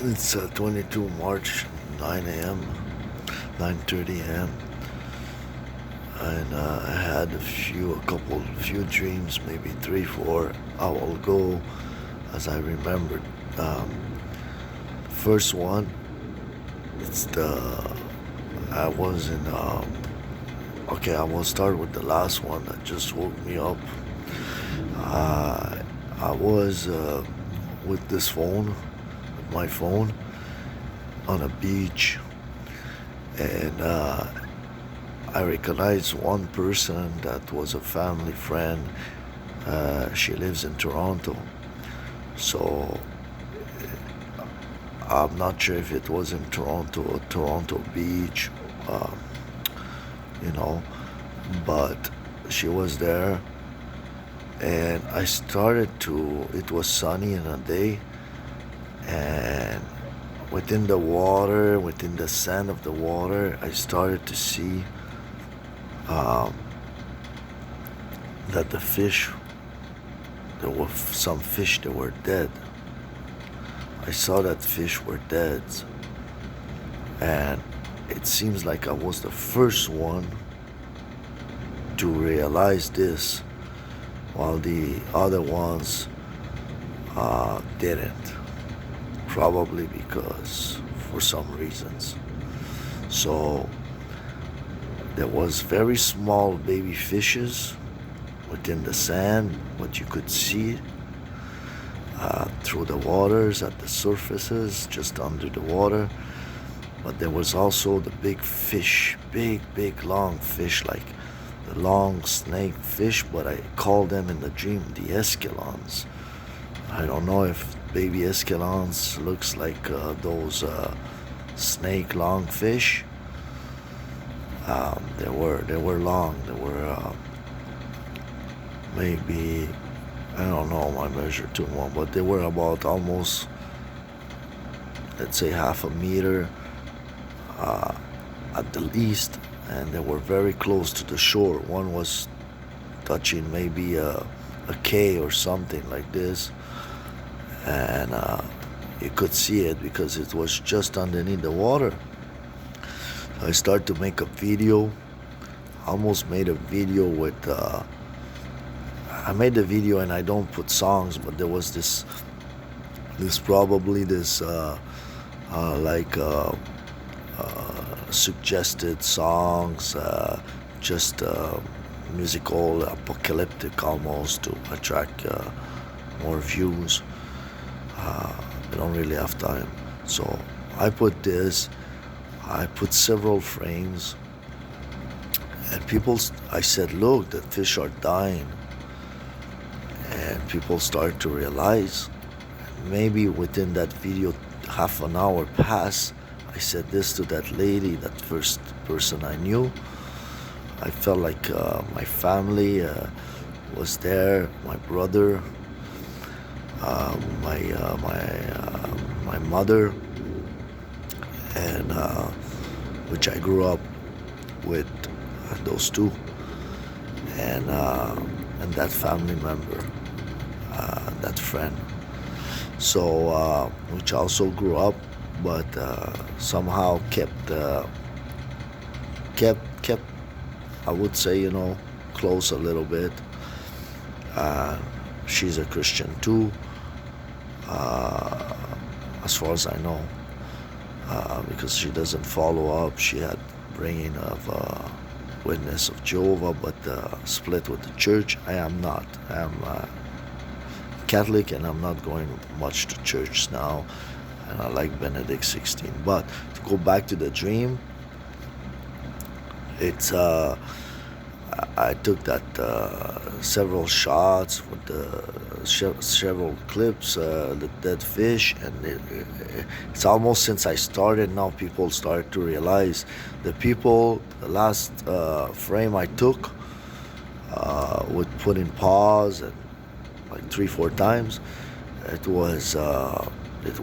It's 22 March, 9 a.m., 9:30 a.m. And I had few dreams, maybe three, four. I will go as I remembered. Um, First one, it's I was in. Okay, I will start with the last one that just woke me up. Uh, I was with this phone, with my phone, on a beach, and I recognized one person that was a family friend. She lives in Toronto, so I'm not sure if it was in Toronto or Toronto Beach, um, you know, but she was there, and I started to. It was sunny in a day, and within the water, within the sand of the water, I started to see um, that the fish, there were some fish that were dead. I saw that fish were dead, and it seems like I was the first one to realize this, while the other ones didn't. Probably because for some reasons. So there was very small baby fishes within the sand, but you could see through the waters at the surfaces, just under the water. But there was also the big fish, big, long fish, like the long snake fish, but I called them in the dream the escalons. I don't know if baby escalons looks like those snake long fish. They were long. They were maybe, I don't know my measure too long, but they were about almost, let's say, half a meter uh, at the least, and they were very close to the shore. One was touching maybe a K or something like this, and you could see it because it was just underneath the water. I started to make a video. Almost made a video with. I made the video and I don't put songs, but there was this probably this like suggested songs, just musical, apocalyptic almost to attract more views. I don't really have time, so I put this. I put several frames, and I said, look, the fish are dying. And people start to realize, maybe within that video, half an hour passed. I said this to that lady, that first person I knew. I felt like my family was there, my brother, my mother, and which I grew up with, those two, and that family member, that friend. So which also grew up, but somehow kept, I would say, close a little bit. Uh, she's a Christian too, uh, as far as I know, because she doesn't follow up. She had bringing of Witness of Jehovah, but split with the church. I am not. I am Catholic, and I'm not going much to church now. And I like Benedict 16. But to go back to the dream, it's I took that several shots with several clips, the dead fish, and it's almost since I started now. People start to realize. The last frame I took would put in pause and like three, four times. It was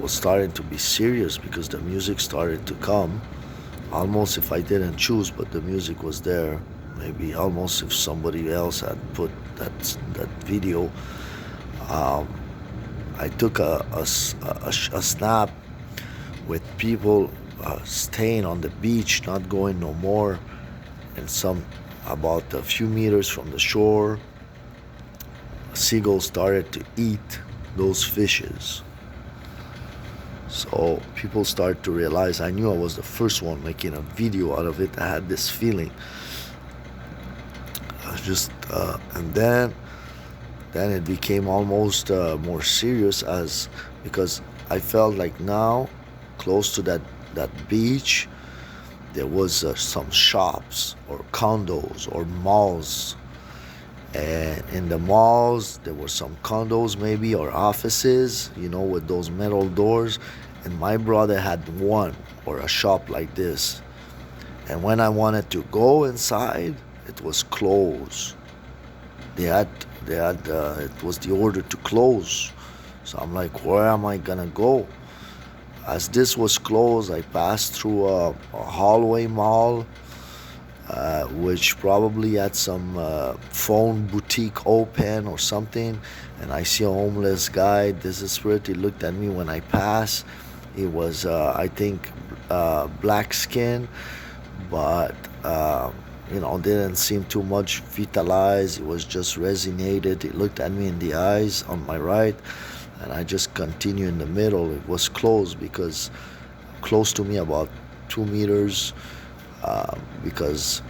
starting to be serious because the music started to come. Almost if I didn't choose, but the music was there. Maybe almost if somebody else had put that video. Um, I took a snap with people staying on the beach, not going no more, and some about a few meters from the shore, seagulls started to eat those fishes. So people started to realize, I knew I was the first one making a video out of it. I had this feeling. And then it became almost more serious, as because I felt like now, close to that beach, there was some shops or condos or malls, and in the malls there were some condos maybe, or offices, with those metal doors, and my brother had one, or a shop like this, and when I wanted to go inside, it was closed. It was the order to close. So I'm like, where am I gonna go? As this was closed, I passed through a hallway mall, which probably had some phone boutique open or something, and I see a homeless guy, desperate. He looked at me when I passed. He was, I think, black skin, but didn't seem too much vitalized. It was just resonated. He looked at me in the eyes on my right, and I just continued in the middle. It was closed because close to me, about 2 meters, because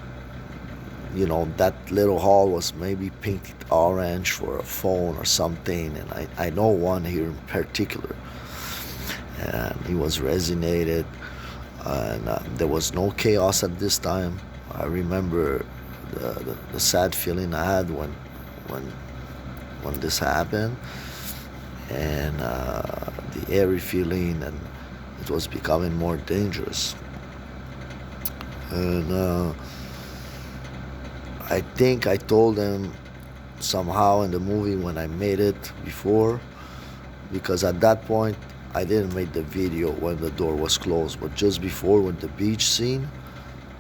that little hall was maybe painted orange for a phone or something, and I know one here in particular, and it was resonated, and there was no chaos at this time. I remember the sad feeling I had when this happened, and the airy feeling, and it was becoming more dangerous. And I think I told them somehow in the movie when I made it before, because at that point I didn't make the video when the door was closed, but just before, with the beach scene,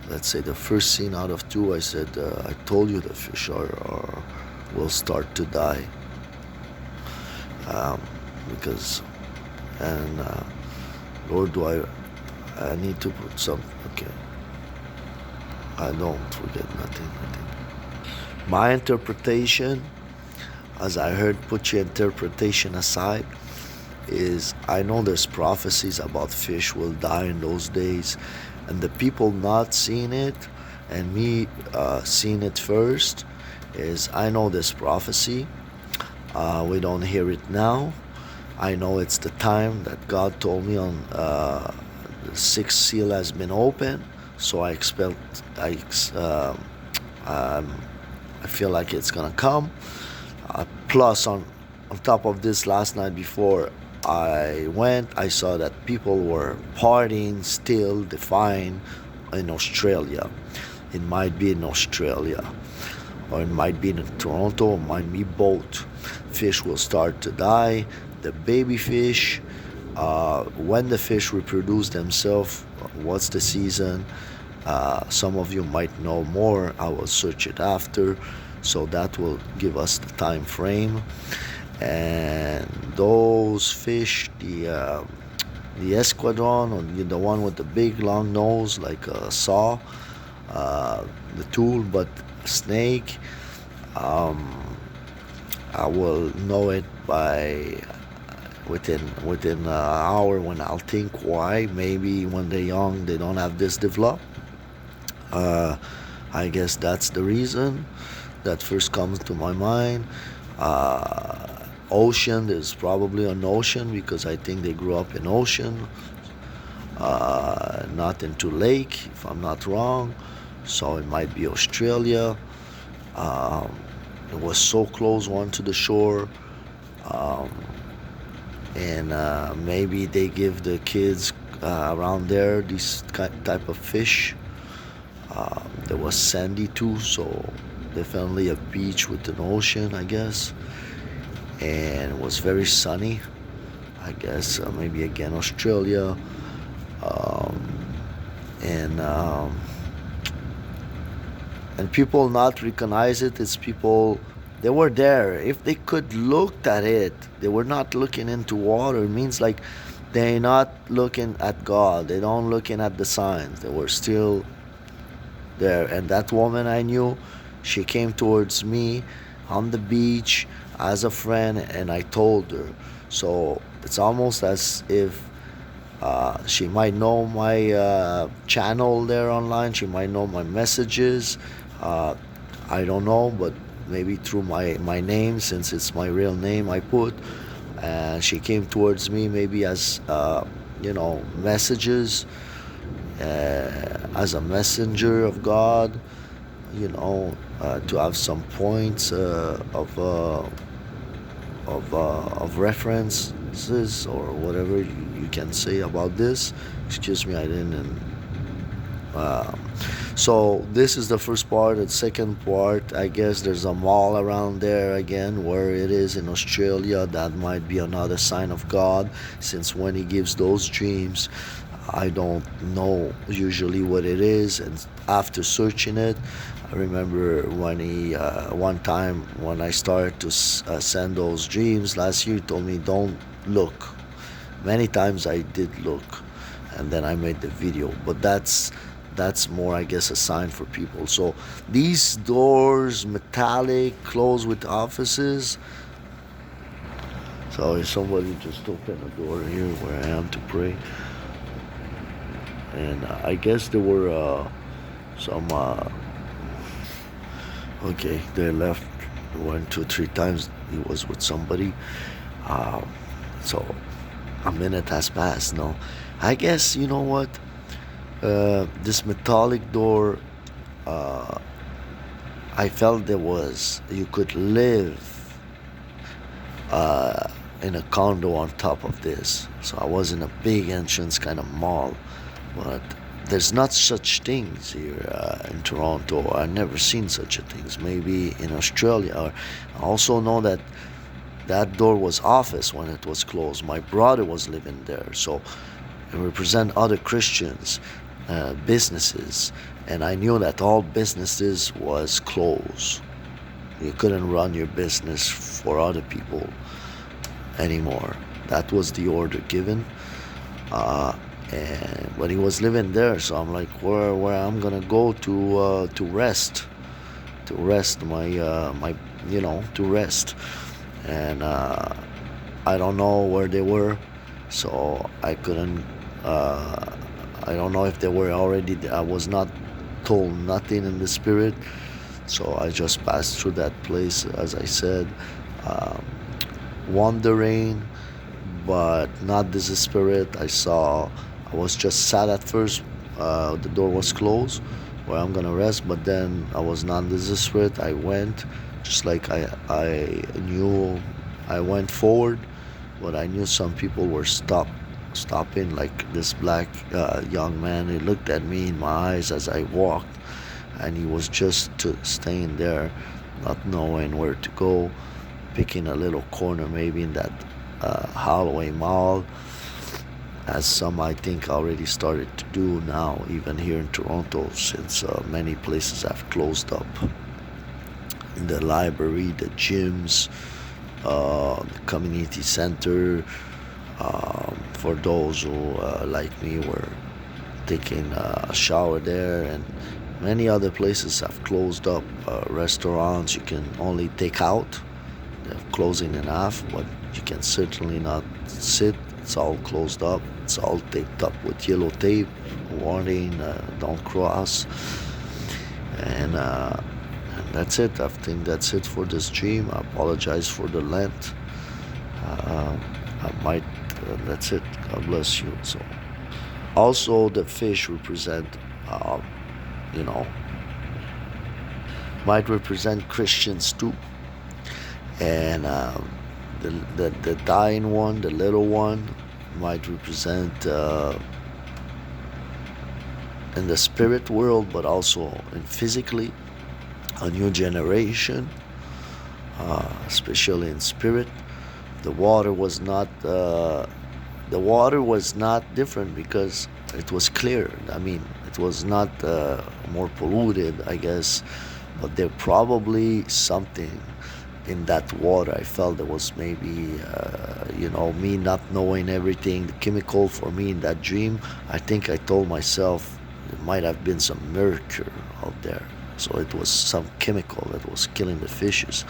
let's say the first scene out of two, I said, I told you the fish will start to die. Because, and Lord, I need to put some, okay, I don't forget nothing. My interpretation, as I heard, put your interpretation aside, is I know there's prophecies about fish will die in those days, and the people not seeing it and me seeing it first, is I know this prophecy. We don't hear it now. I know it's the time that God told me on the sixth seal has been opened, so I feel like it's gonna come. Plus, on top of this, last night before I went, I saw that people were partying still, defying in Australia. It might be in Australia, or it might be in Toronto, it might be both. Fish will start to die. The baby fish, when the fish reproduce themselves, what's the season? Some of you might know more. I will search it after, so that will give us the time frame. And those fish, the esquadron, or the one with the big long nose like a saw, the tool, but snake, I will know it by within an hour, when I'll think why. Maybe when they're young they don't have this developed. I guess that's the reason that first comes to my mind. Ocean, there's probably an ocean, because I think they grew up in ocean, not into lake, if I'm not wrong. So it might be Australia. It was so close, one to the shore, and maybe they give the kids around there this type of fish. There was sandy too, so definitely a beach with an ocean, I guess. And it was very sunny, I guess. Maybe again Australia, and people not recognize it. It's people, they were there. If they could looked at it, they were not looking into water. It means like They not looking at God. They don't looking at the signs. They were still there. And that woman I knew, she came towards me on the beach as a friend, and I told her. So it's almost as if she might know my channel there online. She might know my messages. Uh, I don't know, but maybe through my name, since it's my real name, I put. And she came towards me maybe as messages, as a messenger of God, to have some points of references or whatever you can say about this. Excuse me, I didn't. Uh, so this is the first part. The second part, I guess there's a mall around there again, where it is in Australia. That might be another sign of God, since when He gives those dreams, I don't know usually what it is. And after searching it, I remember when he, one time when I started to send those dreams last year, he told me don't look. Many times I did look, and then I made the video. But that's more, I guess, a sign for people. So these doors, metallic, closed with offices. So somebody just opened a door here where I am to pray. And I guess there were some. Okay, they left 1, 2, 3 times. He was with somebody. Um, so a minute has passed. No, I guess you know what. This metallic door. I felt you could live in a condo on top of this. So I was in a big entrance kind of mall, but there's not such things here in Toronto. I've never seen such a things. Maybe in Australia. I also know that that door was office when it was closed. My brother was living there, so it represent other Christians, businesses, and I knew that all businesses was closed. You couldn't run your business for other people anymore. That was the order given. And but he was living there, so I'm like, where I'm gonna go to rest, to rest, and I don't know where they were, so I couldn't. I don't know if they were already there. I was not told nothing in the spirit, so I just passed through that place, as I said, um, wandering, but not desperate. I was just sad at first. The door was closed where I'm gonna rest, but then I was not desperate. I went, just like I knew. I went forward, but I knew some people were stopping, like this black young man. He looked at me in my eyes as I walked, and he was just staying there, not knowing where to go, picking a little corner maybe in that Holloway Mall, as some I think already started to do now, even here in Toronto, since many places have closed up. In the library, the gyms, the community center, for those who, like me, were taking a shower there, and many other places have closed up. Restaurants, you can only take out. They're closing in half, but you can certainly not sit. It's all closed up. It's all taped up with yellow tape, warning, don't cross. And that's it. I think that's it for this dream. I apologize for the length. I might. That's it. God bless you. So, also the fish represent, you know, might represent Christians too. And the dying one, the little one, might represent in the spirit world, but also in physically, a new generation, especially in spirit. The water was not different because it was clear. I mean, it was not more polluted, I guess, but there probably something in that water. I felt there was maybe, me not knowing everything, the chemical for me in that dream. I think I told myself it might have been some mercury out there. So it was some chemical that was killing the fishes.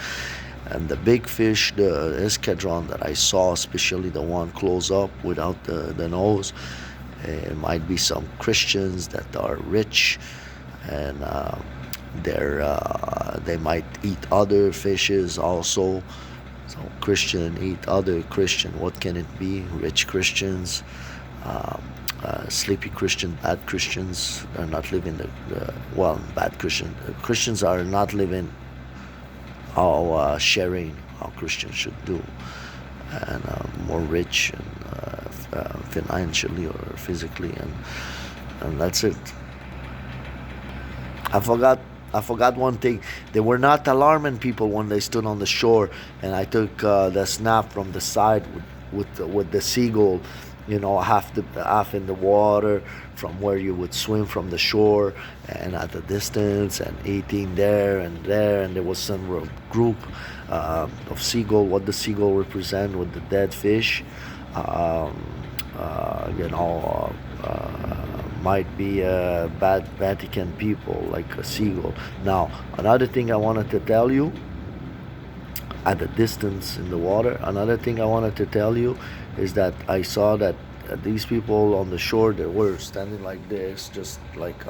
And the big fish, the escadron that I saw, especially the one close up without the nose, it might be some Christians that are rich, and they might eat other fishes also. So Christian eat other Christian. What can it be? Rich Christians, sleepy Christian, bad Christians are not living bad Christians are not living how sharing how Christians should do, and more rich and financially or physically, and that's it. I forgot. I forgot one thing. They were not alarming people when they stood on the shore, and I took the snap from the side with the seagull, half in the water from where you would swim from the shore, and at the distance, and eating there, and there was some group of seagull. What the seagull represent with the dead fish, um, might be bad Vatican people like a seagull. Now, another thing I wanted to tell you, at the distance in the water, another thing I wanted to tell you is that I saw that these people on the shore, they were standing like this, just like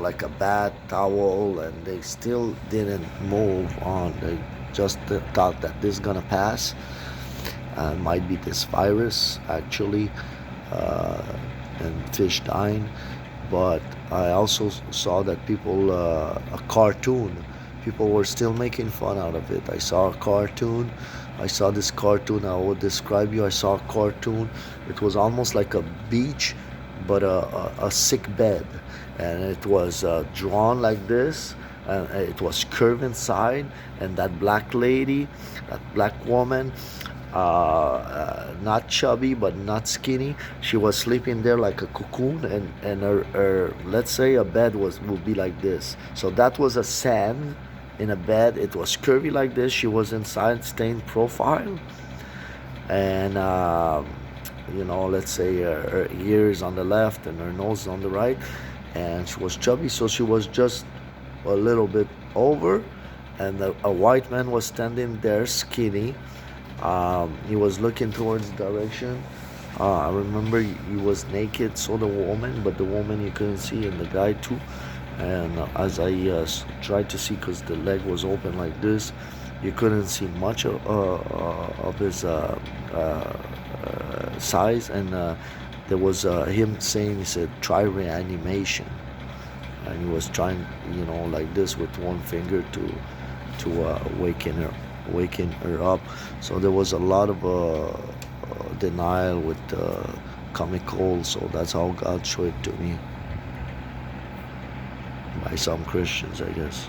like a bad towel, and they still didn't move on. They just thought that this is gonna pass. Might be this virus actually, and fish dying. But I also saw that people, a cartoon, people were still making fun out of it. I saw a cartoon. I saw this cartoon. I would describe you. I saw a cartoon. It was almost like a beach, but a sick bed, and it was drawn like this, and it was curved inside. And that black lady, that black woman, not chubby but not skinny, she was sleeping there like a cocoon, and her, let's say a bed would be like this. So that was a sand in a bed. It was curvy like this. She was inside, stained profile, and let's say her ears on the left and her nose on the right, and she was chubby, so she was just a little bit over, and a white man was standing there skinny. He was looking towards the direction. I remember he was naked, so the woman, but the woman you couldn't see, and the guy too. And as I tried to see, because the leg was open like this, you couldn't see much of his size. And there was him saying, he said, try reanimation. And he was trying, like this with one finger to waking her up. So there was a lot of denial with comical. So that's how God showed it to me, by some Christians, I guess.